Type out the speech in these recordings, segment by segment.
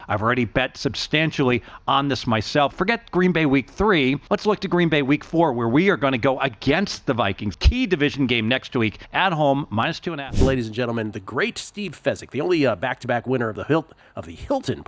I've already bet substantially on this myself. Forget Green Bay Week 3. Let's look to Green Bay Week 4, where we are going to go against the Vikings. Key division game next week at home, -2.5. Ladies and gentlemen, the great Steve Fezzik, the only back-to-back winner of the Hilton,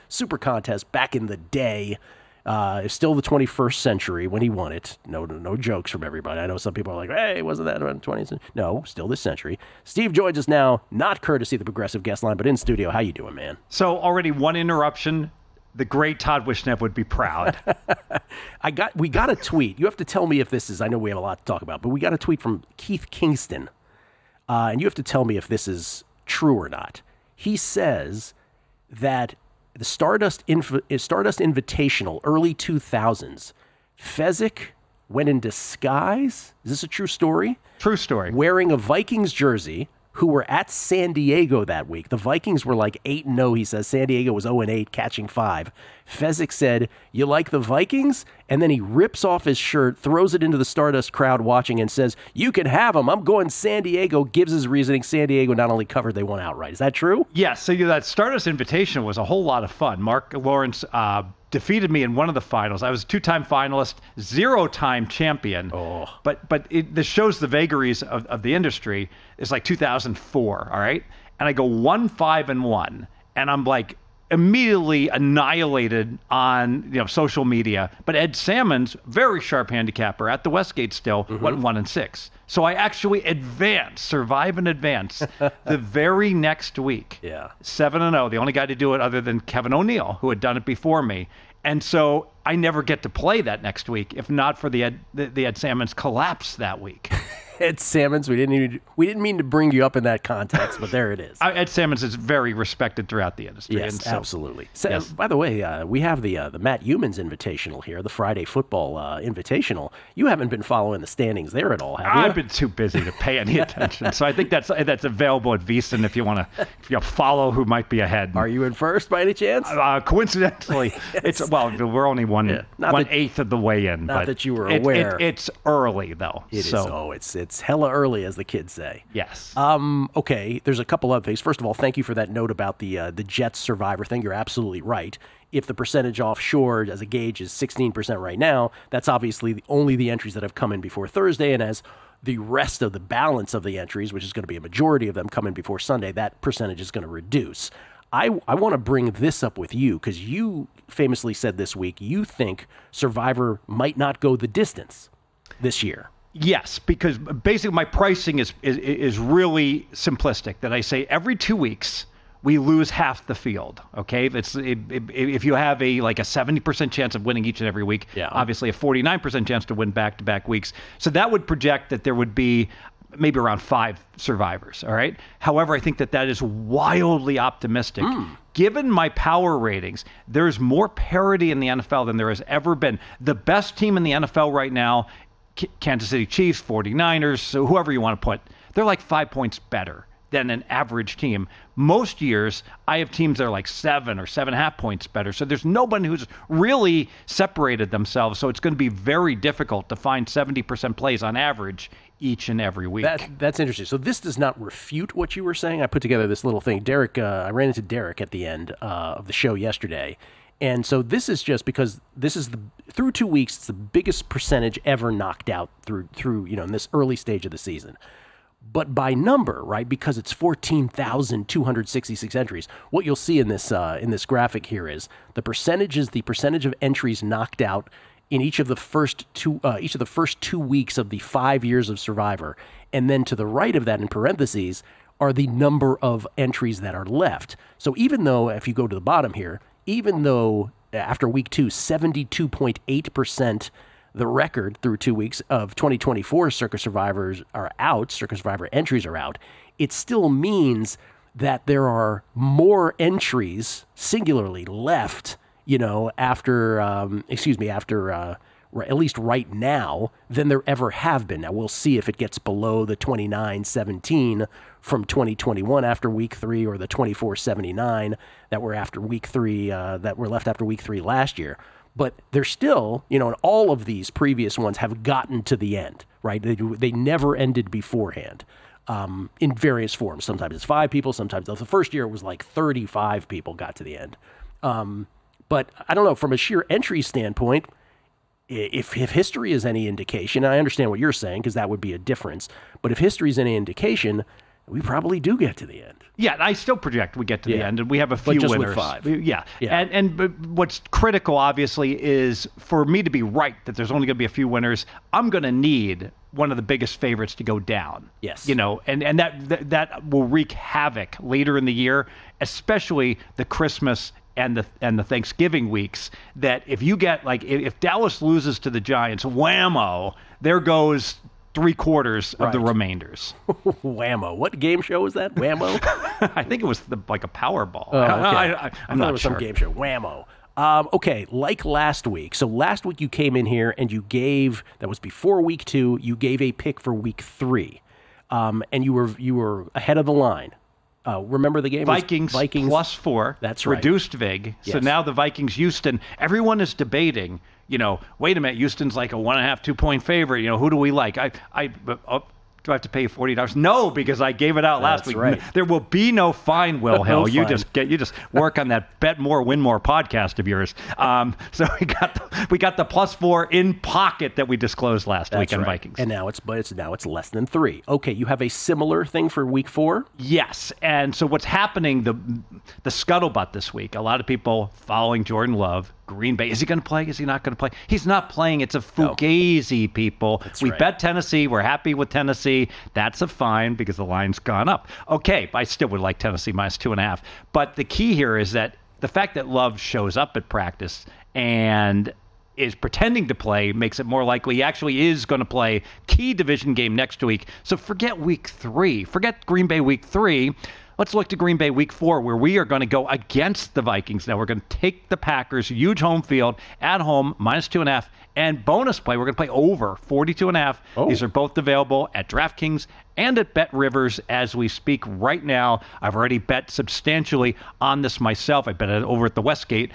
Super Contest back in the day. It's still the 21st century when he won it. No jokes from everybody. I know some people are like, hey, wasn't that around the 20th century? No, still this century. Steve joins us now, not courtesy of the Progressive Guest Line, but in studio. How you doing, man? So already one interruption. The great Todd Wishnev would be proud. We got a tweet. You have to tell me if this is, I know we have a lot to talk about, but we got a tweet from Keith Kingston. And you have to tell me if this is true or not. He says that the Stardust Invitational, early 2000s, Fezzik went in disguise. Is this a true story? True story. Wearing a Vikings jersey, who were at San Diego that week. The Vikings were like 8-0, he says. San Diego was 0-8, catching 5. Fezzik said, you like the Vikings? And then he rips off his shirt, throws it into the Stardust crowd watching, and says, you can have them. I'm going San Diego. Gives his reasoning. San Diego not only covered, they won outright. Is that true? Yes. So that Stardust Invitation was a whole lot of fun. Mark Lawrence defeated me in one of the finals. I was a 2-time finalist, 0-time champion. Oh. But this shows the vagaries of the industry. It's like 2004, all right? And I go 1-5-1, and I'm like immediately annihilated on social media. But Ed Salmon's very sharp handicapper at the Westgate still went 1-6. So I actually survive and advance the very next week. Yeah. 7-0, the only guy to do it other than Kevin O'Neill, who had done it before me. And so I never get to play that next week, if not for the Ed Salmon's collapse that week. Ed Salmon's, we didn't mean to bring you up in that context, but there it is. Ed Salmon's is very respected throughout the industry. Yes, and so, absolutely. So, yes. By the way, we have the Matt Humans Invitational here, the Friday Football Invitational. You haven't been following the standings there at all, have you? I've been too busy to pay any attention. So I think that's available at VSiN if you want to follow who might be ahead. Are you in first by any chance? Coincidentally, yes. We're only one eighth of the way in. Not that you were aware. It's early though. It is. Oh, it's hella early, as the kids say. Yes. Okay. There's a couple other things. First of all, thank you for that note about the Jets Survivor thing. You're absolutely right. If the percentage offshore as a gauge is 16% right now, that's obviously only the entries that have come in before Thursday, and as the rest of the balance of the entries, which is going to be a majority of them, come in before Sunday, that percentage is going to reduce. I want to bring this up with you because you famously said this week you think Survivor might not go the distance this year. Yes, because basically my pricing is really simplistic. That I say every 2 weeks we lose half the field. Okay, if you have a 70% chance of winning each and every week, obviously a 49% chance to win back-to-back weeks. So that would project that there would be maybe around 5 survivors. All right. However, I think that is wildly optimistic. Given my power ratings, there's more parity in the NFL than there has ever been. The best team in the NFL right now, Kansas City Chiefs, 49ers, so whoever you want to put, they're like 5 points better than an average team. Most years, I have teams that are like 7 or 7.5 points better. So there's nobody who's really separated themselves. So it's going to be very difficult to find 70% plays on average each and every week. That's interesting. So this does not refute what you were saying. I put together this little thing. Derek, I ran into Derek at the end of the show yesterday. And so this is just because this is through 2 weeks, it's the biggest percentage ever knocked out through in this early stage of the season. But by number, right, because it's 14,266 entries, what you'll see in this graphic here is the percentage of entries knocked out in each of the first 2 weeks of the 5 years of Survivor, and then to the right of that in parentheses are the number of entries that are left. So even though, if you go to the bottom here, even though after week 2, 72.8% the record through 2 weeks of 2024 Circus Survivors are out, Circus Survivor entries are out, it still means that there are more entries singularly left, after at least right now than there ever have been. Now we'll see if it gets below the 29-17 from 2021 after week 3 or the 24-79 that were after week 3 that were left after week 3 last year. But they're still, and all of these previous ones have gotten to the end, right? They never ended beforehand in various forms. Sometimes it's 5 people. Sometimes the first year it was like 35 people got to the end. But I don't know, from a sheer entry standpoint, if history is any indication, and I understand what you're saying because that would be a difference, but if history is any indication, we probably do get to the end. Yeah, I still project we get to the end, and we have a few just winners. With 5. Yeah. And what's critical, obviously, is for me to be right that there's only going to be a few winners. I'm going to need one of the biggest favorites to go down. Yes. And that will wreak havoc later in the year, especially the Christmas and the Thanksgiving weeks. That if you get if Dallas loses to the Giants, whammo, there goes 3/4 of the remainders. Whammo. What game show was that? Whammo? I think it was like a Powerball. Oh, okay. I'm not it was sure. Some game show. Whammo. Okay, like last week. So last week you came in here and you gave, that was before week 2, you gave a pick for week 3. And you were ahead of the line. Remember the game? Vikings +4. That's right. Reduced VIG. Yes. So now the Vikings, Houston, everyone is debating, wait a minute, Houston's like a 1.5, 2-point favorite. Who do we like? Do I have to pay you $40? No, because I gave it out last week. Right. There will be no fine, Will Hill. No You fine. just work on that Bet More, Win More podcast of yours. So we got the +4 in pocket that we disclosed last week on Vikings. And now it's less than 3. Okay, you have a similar thing for week 4? Yes, and so what's happening, the scuttlebutt this week, a lot of people following Jordan Love. Green Bay, is he going to play? Is he not going to play? He's not playing. It's a fugazi, people. We bet Tennessee. We're happy with Tennessee. That's a fine because the line's gone up. Okay, I still would like Tennessee -2.5. But the key here is that the fact that Love shows up at practice and is pretending to play makes it more likely he actually is going to play key division game next week. So forget week 3. Forget Green Bay week 3. Let's look to Green Bay week 4, where we are going to go against the Vikings. Now we're going to take the Packers, huge home field, at home, -2.5, and bonus play. We're going to play over 42.5. Oh. These are both available at DraftKings and at Bet Rivers as we speak right now. I've already bet substantially on this myself. I bet it over at the Westgate.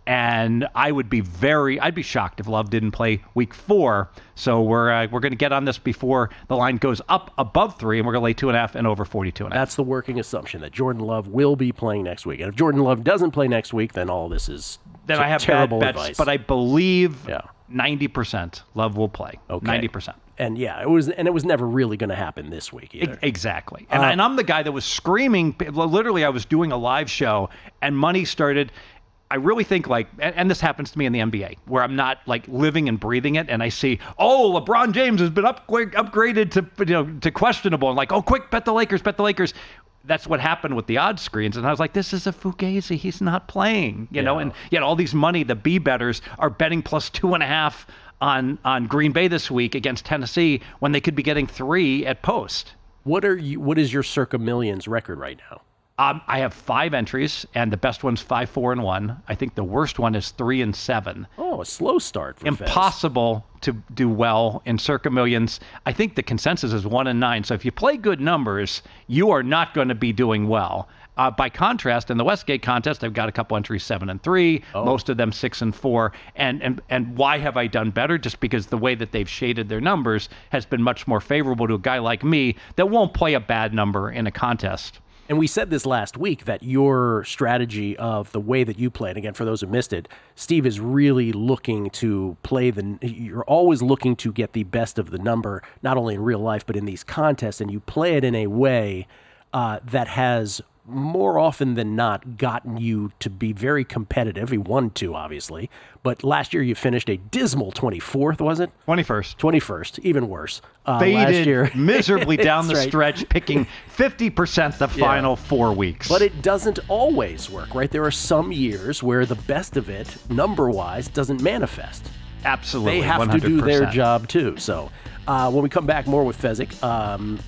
And I'd be shocked if Love didn't play week 4. So we're going to get on this before the line goes up above 3, and we're going to lay 2.5 and over 42.5. That's the working assumption, that Jordan Love will be playing next week. And if Jordan Love doesn't play next week, then all this is I have terrible bad bets, advice. but I believe 90% Love will play. Okay. 90%. And it was never really going to happen this week either. Exactly. And I'm the guy that was screaming. Literally, I was doing a live show, and money started. I really think and this happens to me in the NBA, where I'm not living and breathing it, and I see, LeBron James has been upgraded to questionable, and quick, bet the Lakers. That's what happened with the odds screens, and I was like, this is a fugazi. He's not playing, know, and yet all these money, the B bettors are betting +2.5 on Green Bay this week against Tennessee when they could be getting 3 at post. What is your Circa Millions record right now? I have 5 entries, and the best one's 5-4-1. I think the worst one is 3-7. Oh, a slow start for Impossible to do well in Circa Millions. I think the consensus is 1-9. So if you play good numbers, you are not going to be doing well. By contrast, in the Westgate contest, I've got a couple entries 7-3, most of them 6-4. And why have I done better? Just because the way that they've shaded their numbers has been much more favorable to a guy like me that won't play a bad number in a contest. And we said this last week, that your strategy of the way that you play, and again, for those who missed it, Steve is really looking to you're always looking to get the best of the number, not only in real life, but in these contests, and you play it in a way that has more often than not gotten you to be very competitive. He won 2, obviously, but last year you finished a dismal 24th, was it? 21st, even worse. Faded last year. miserably down the stretch, picking 50% the final 4 weeks. But it doesn't always work, right? There are some years where the best of it, number-wise, doesn't manifest. Absolutely, They have 100%. to do their job, too. So when we come back, more with Fezzik,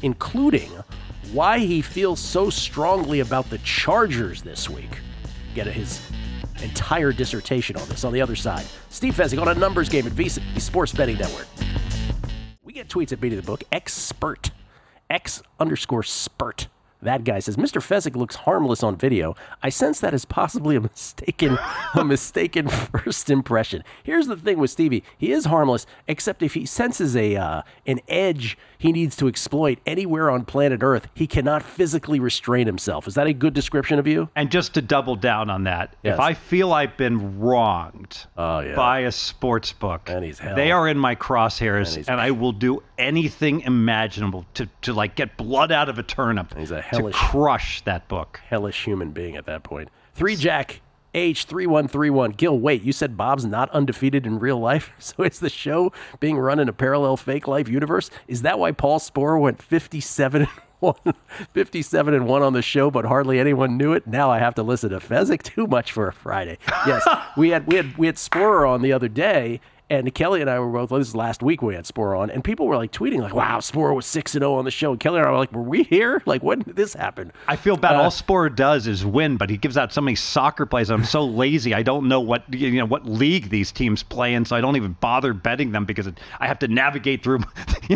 including why he feels so strongly about the Chargers this week. Get his entire dissertation on this on the other side. Steve Fezzik on a numbers game at VSiN, Sports Betting Network. We get tweets at Beating the Book. Expert. X_spurt. That guy says, Mr. Fezzik looks harmless on video. I sense that is possibly a mistaken first impression. Here's the thing with Stevie. He is harmless, except if he senses an edge, he needs to exploit anywhere on planet Earth. He cannot physically restrain himself. Is that a good description of you? And just to double down on that, Yes. if I feel I've been wronged by a sports book, And he's hell. they are in my crosshairs, he's and I will do anything imaginable to like get blood out of a turnip He's a to hellish- crush that book. Hellish human being at that point. 3 Jack H3131. Gil, wait, you said Bob's not undefeated in real life? So is the show being run in a parallel fake life universe? Is that why Paul Sporer went 57-1 on the show, but hardly anyone knew it? Now I have to listen to Fezzik. Too much for a Friday. Yes, we had Sporer on the other day, and Kelly and I were both, this is last week we had Sporer on, and people were like tweeting like, wow, Sporer was 6-0 on the show. And Kelly and I were like, were we here? Like, when did this happen? I feel bad. All Sporer does is win, but he gives out so many soccer plays. I'm so lazy. I don't know what league these teams play in, so I don't even bother betting them because I have to navigate through.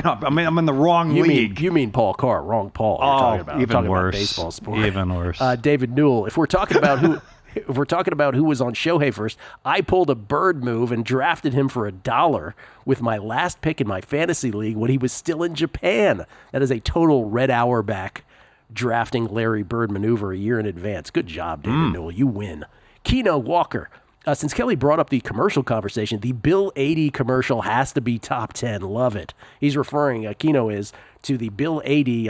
I'm in the wrong league. You mean Paul Carr? Wrong Paul. You're talking about. Even I'm talking worse. About baseball sport. Even worse. David Newell. If we're talking about who. If we're talking about who was on Shohei first, I pulled a bird move and drafted him for $1 with my last pick in my fantasy league when he was still in Japan. That is a total Red Auerbach drafting Larry Bird maneuver a year in advance. Good job, David Newell. You win. Keno Walker. Since Kelly brought up the commercial conversation, the Bill 80 commercial has to be top 10. Love it. He's referring, Keno is, to the Bill 80,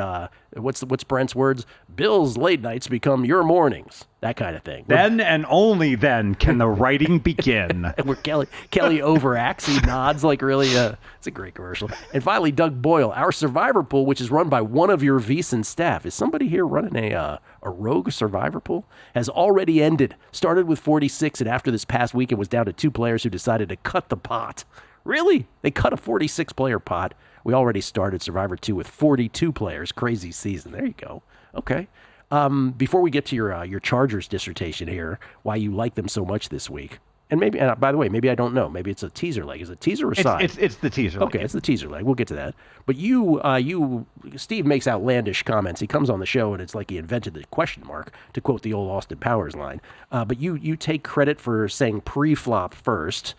what's Brent's words? Bill's late nights become your mornings. That kind of thing. Then and only then can the writing begin. Where Kelly overacts, he nods like really, it's a great commercial. And finally, Doug Boyle, our survivor pool, which is run by one of your VSiN staff. Is somebody here running a rogue survivor pool? Has already ended. Started with 46, and after this past week, it was down to 2 players who decided to cut the pot. Really? They cut a 46-player pot. We already started Survivor 2 with 42 players. Crazy season. There you go. Okay. Before we get to your Chargers dissertation here, why you like them so much this week, and maybe, and by the way, maybe I don't know. Maybe it's a teaser leg. Is it teaser or side? It's the teaser leg. Okay, it's the teaser leg. We'll get to that. But Steve makes outlandish comments. He comes on the show, and it's like he invented the question mark, to quote the old Austin Powers line. But you take credit for saying pre-flop first,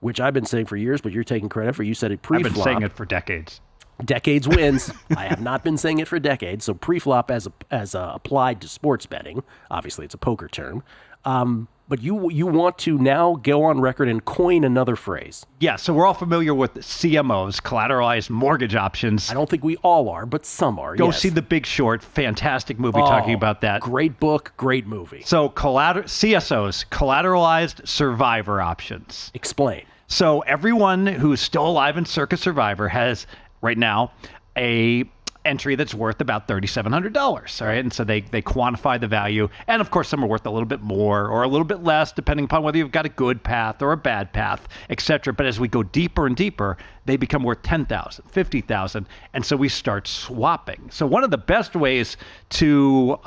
which I've been saying for years, but you're taking credit for. You said it pre-flop. I've been saying it for decades. Decades wins. I have not been saying it for decades. So pre-flop as applied to sports betting. Obviously, it's a poker term. But you want to now go on record and coin another phrase. Yeah, so we're all familiar with CMOs, collateralized mortgage options. I don't think we all are, but some are. Go yes. see The Big Short. Fantastic movie talking about that. Great book, great movie. So CSOs, collateralized survivor options. Explain. So everyone who's still alive in Circa Survivor has right now a entry that's worth about $3,700, all right? And so they quantify the value. And of course, some are worth a little bit more or a little bit less, depending upon whether you've got a good path or a bad path, etc. But as we go deeper and deeper, they become worth $10,000, $50,000. And so we start swapping. So one of the best ways to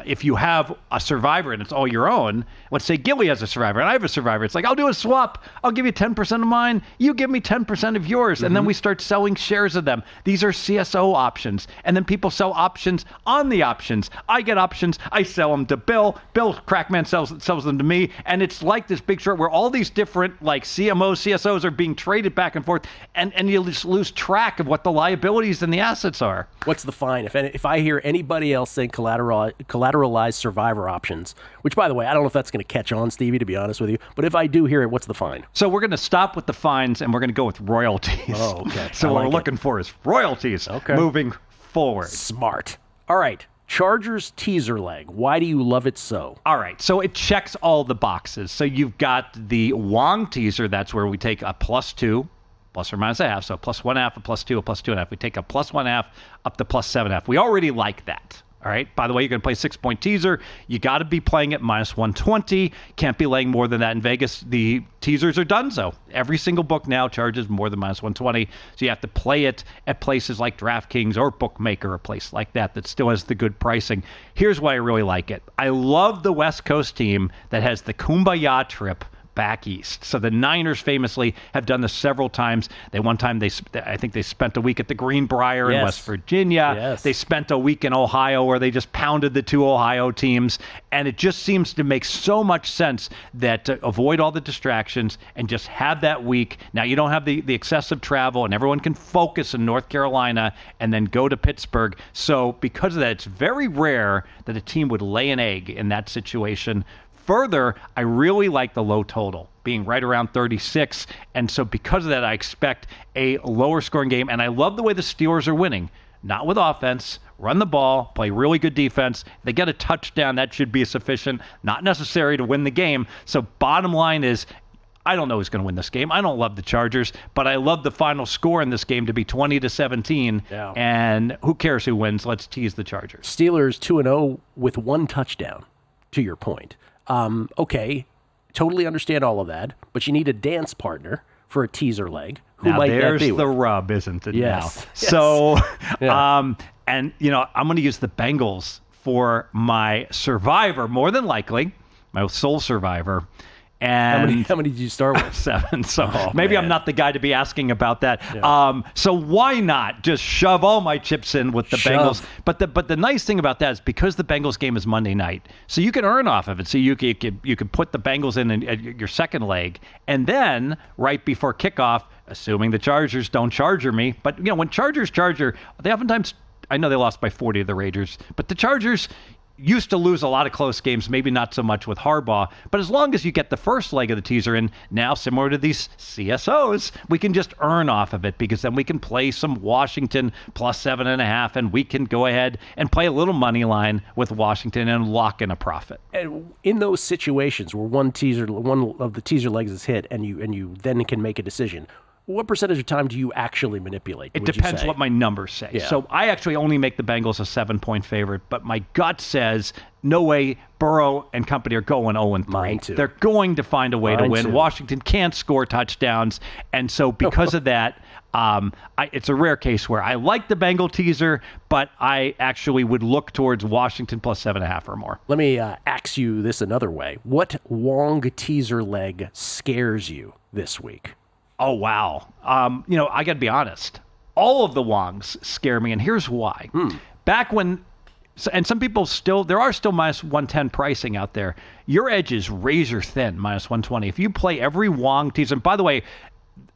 if you have a survivor and it's all your own, let's say Gilly has a survivor and I have a survivor, it's like, I'll do a swap. I'll give you 10% of mine. You give me 10% of yours. And then we start selling shares of them. These are CSO options. And then people sell options on the options. I get options. I sell them to Bill. Bill Crackman sells them to me. And it's like this Big Short where all these different like CMOs, CSOs are being traded back and forth. And you just lose track of what the liabilities and the assets are. What's the fine? If I hear anybody else saying collateralized survivor options, which, by the way, I don't know if that's going to catch on, Stevie, to be honest with you, but if I do hear it, what's the fine? So we're going to stop with the fines and we're going to go with royalties. Oh, okay. So what we're looking for is royalties moving forward. Smart. All right. Chargers teaser leg. Why do you love it so? All right. So it checks all the boxes. So you've got the Wong teaser. That's where we take a +2, plus or minus a half. So +1/2, a +2, a +2.5. We take a +1/2 up to +7.5. We already like that. All right. By the way, you're going to play 6-point teaser. You got to be playing at -120. Can't be laying more than that in Vegas. The teasers are done. So every single book now charges more than -120. So you have to play it at places like DraftKings or Bookmaker, a place like that still has the good pricing. Here's why I really like it. I love the West Coast team that has the Kumbaya trip back east. So the Niners famously have done this several times. One time, I think they spent a week at the Greenbrier in West Virginia. Yes. They spent a week in Ohio where they just pounded the two Ohio teams. And it just seems to make so much sense that to avoid all the distractions and just have that week. Now, you don't have the excessive travel, and everyone can focus in North Carolina and then go to Pittsburgh. So because of that, it's very rare that a team would lay an egg in that situation. Further, I really like the low total being right around 36. And so because of that, I expect a lower scoring game. And I love the way the Steelers are winning. Not with offense, run the ball, play really good defense. If they get a touchdown, that should be sufficient, not necessary to win the game. So bottom line is, I don't know who's going to win this game. I don't love the Chargers, but I love the final score in this game to be 20-17. Yeah. And who cares who wins? Let's tease the Chargers. Steelers 2-0 with one touchdown, to your point. Okay, totally understand all of that, but you need a dance partner for a teaser leg. Who now, might that be? There's the rub, isn't it? Yes. Now? Yes. So, Yeah. and I'm going to use the Bengals for my survivor, more than likely, my sole survivor. And how many did you start with? 7. So man. I'm not the guy to be asking about that. Yeah. So why not just shove all my chips in with the Bengals? But the nice thing about that is because the Bengals game is Monday night, so you can earn off of it. So you could put the Bengals in your second leg, and then right before kickoff, assuming the Chargers don't charger me, but when Chargers charger, they oftentimes, I know they lost by 40 to the Raiders, but the Chargers used to lose a lot of close games, maybe not so much with Harbaugh, but as long as you get the first leg of the teaser in, now similar to these CSOs, we can just earn off of it because then we can play some Washington plus 7.5, and we can go ahead and play a little money line with Washington and lock in a profit. And in those situations where one of the teaser legs is hit, and you then can make a decision, what percentage of time do you actually manipulate? It depends what my numbers say. Yeah. So I actually only make the Bengals a 7-point favorite, but my gut says no way Burrow and company are going 0-3. Mine too. They're going to find a way to win. Too. Washington can't score touchdowns, and so because of that, it's a rare case where I like the Bengal teaser, but I actually would look towards Washington plus 7.5 or more. Let me ask you this another way. What Wong teaser leg scares you this week? Oh, wow. I got to be honest. All of the Wongs scare me, and here's why. Back when, and some people there are still minus 110 pricing out there. Your edge is razor thin, minus 120. If you play every Wong teaser, and by the way,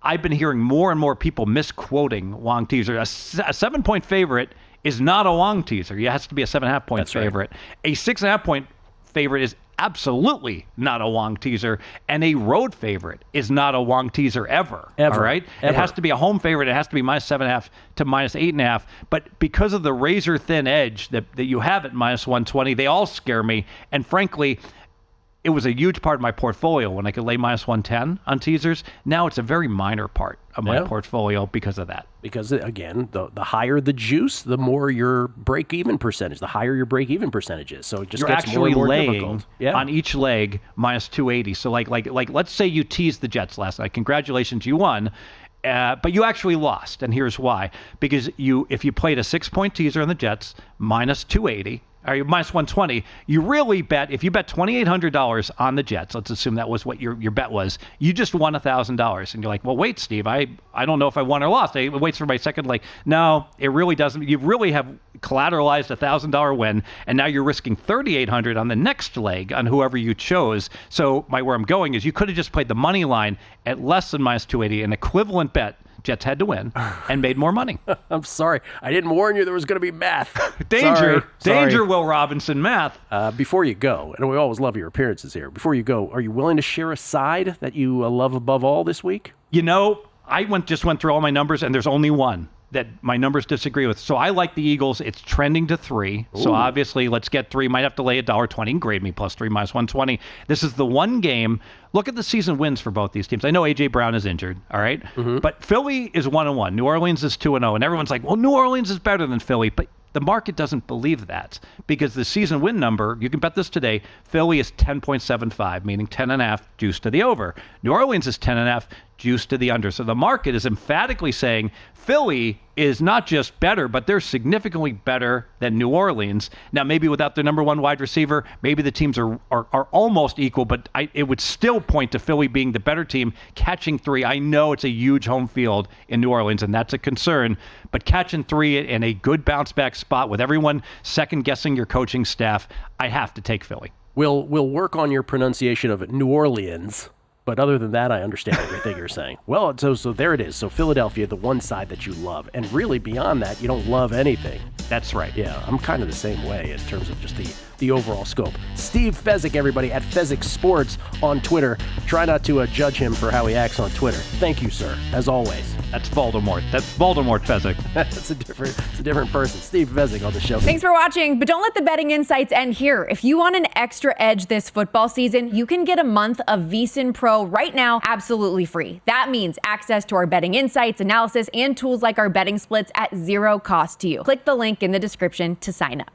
I've been hearing more and more people misquoting Wong teaser. A 7-point favorite is not a Wong teaser. It has to be a 7.5-point favorite. Right. A 6.5-point favorite is absolutely not a Wong teaser, and a road favorite is not a Wong teaser ever. All right? It has to be a home favorite. It has to be minus 7.5 to minus 8.5. But because of the razor thin edge that you have at minus 120, they all scare me. And frankly, it was a huge part of my portfolio when I could lay minus 110 on teasers. Now it's a very minor part of my portfolio because of that. Because, again, the higher the juice, the more your break-even percentage, the higher your break-even percentage is. So it just gets more and more difficult. On each leg minus 280. So like let's say you teased the Jets last night. Congratulations, you won. But you actually lost, and here's why. Because if you played a 6-point teaser on the Jets, minus 280, or minus 120, you really bet, if you bet $2,800 on the Jets, let's assume that was what your bet was, you just won $1,000. And you're like, well, wait, Steve, I don't know if I won or lost. It waits for my second leg. No, it really doesn't. You really have collateralized $1,000 win, and now you're risking $3,800 on the next leg on whoever you chose. So where I'm going is you could have just played the money line at less than minus 280, an equivalent bet. Jets had to win and made more money. I'm sorry. I didn't warn you there was going to be math. Danger, Will Robinson, math. Before you go, and we always love your appearances here, before you go, are you willing to share a side that you love above all this week? I just went through all my numbers, and there's only one that my numbers disagree with. So I like the Eagles. It's trending to 3. Ooh. So obviously, let's get 3. Might have to lay $1.20 and grade me plus 3 minus 120. This is the one game. Look at the season wins for both these teams. I know A.J. Brown is injured, all right? Mm-hmm. But Philly is 1-1. New Orleans is 2-0. And everyone's like, well, New Orleans is better than Philly. But the market doesn't believe that because the season win number, you can bet this today, Philly is 10.75, meaning 10.5 juice to the over. New Orleans is 10.5, juice to the under. So the market is emphatically saying Philly is not just better, but they're significantly better than New Orleans. Now, maybe without their number one wide receiver, maybe the teams are almost equal, but it would still point to Philly being the better team, catching 3. I know it's a huge home field in New Orleans, and that's a concern, but catching 3 in a good bounce back spot with everyone second guessing your coaching staff, I have to take Philly. We'll work on your pronunciation of it, New Orleans. But other than that, I understand everything you're saying. Well, so there it is. So Philadelphia, the one side that you love. And really beyond that, you don't love anything. That's right. Yeah, I'm kind of the same way in terms of just the overall scope. Steve Fezzik, everybody, at Fezzik Sports on Twitter. Try not to judge him for how he acts on Twitter. Thank you, sir, as always. That's Voldemort. That's Voldemort Fezzik. It's a different person. Steve Fezzik on the show. Thanks for watching, but don't let the betting insights end here. If you want an extra edge this football season, you can get a month of VSiN Pro right now, absolutely free. That means access to our betting insights, analysis, and tools like our betting splits at 0 cost to you. Click the link in the description to sign up.